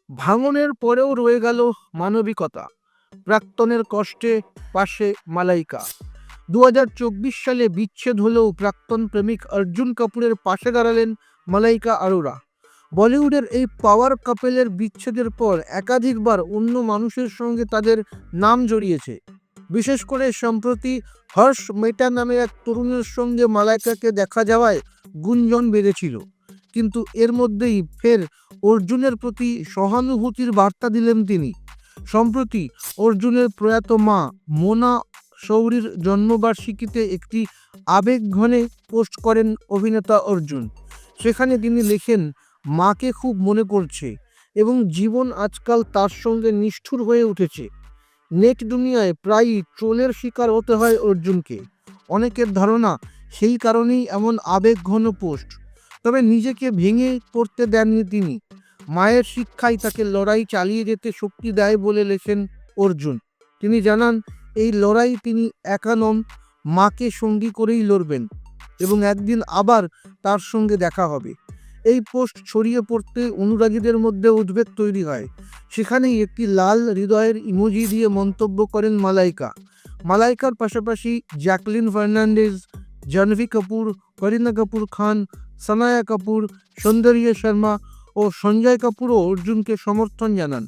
ভাঙনের পরেও রয়ে গেল মানবিকতা। প্রাক্তনের কষ্টে পাশে মালাইকা। 2024 সালে বিচ্ছেদ হলেও প্রাক্তন প্রেমিক অর্জুন কাপুরের পাশে দাঁড়ালেন মালাইকা আরোরা। বলিউডের এই পাওয়ার কাপেলের বিচ্ছেদের পর একাধিকবার অন্য মানুষের সঙ্গে তাদের নাম জড়িয়েছে। বিশেষ করে সম্প্রতি হর্ষ মেহতা নামে এক তরুণের সঙ্গে মালাইকাকে দেখা যাওয়ায় গুঞ্জন বেড়েছিল। কিন্তু এর মধ্যেই ফের অর্জুনের প্রতি সহানুভূতির বার্তা দিলেন তিনি। সম্প্রতি অর্জুনের প্রয়াত মা মোনা শৌরির জন্মবার্ষিকীতে একটি আবেগঘনে পোস্ট করেন অভিনেতা অর্জুন। সেখানে তিনি লেখেন, মাকে খুব মনে করছে এবং জীবন আজকাল তার সঙ্গে নিষ্ঠুর হয়ে উঠেছে। নেট দুনিয়ায় প্রায়ই ট্রোলের শিকার হতে হয় অর্জুনকে। অনেকের ধারণা সেই কারণেই এমন আবেগঘন পোস্ট। তবে নিজেকে ভেঙে পড়তে দেননি তিনি। মায়ের শিক্ষাই তাকে লড়াই চালিয়ে যেতে শক্তি দেয় বলে লেখেন অর্জুন। তিনি জানান, এই লড়াই তিনি একা নন, মাকে সঙ্গী করেই লড়বেন এবং একদিন আবার তার সঙ্গে দেখা হবে। এই পোস্ট ছড়িয়ে পড়তে অনুরাগীদের মধ্যে উদ্বেগ তৈরি হয়। সেখানেই একটি লাল হৃদয়ের ইমোজি দিয়ে মন্তব্য করেন মালাইকা। মালাইকার পাশাপাশি জ্যাকলিন ফার্নান্ডেজ, জাহ্নবী কাপুর, করিনা কাপুর খান, সানায়া কাপুর, সৌন্দর্য শর্মা ও সঞ্জয় কাপুরও অর্জুনকে সমর্থন জানান।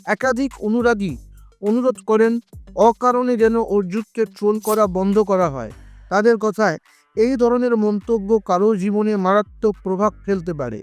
একাধিক অনুরাগী অনুরোধ করেন অকারণে যেন অর্জুনকে ট্রোল করা বন্ধ করা হয়। তাদের কথায়, এই ধরনের মন্তব্য কারো জীবনে মারাত্মক প্রভাব ফেলতে পারে।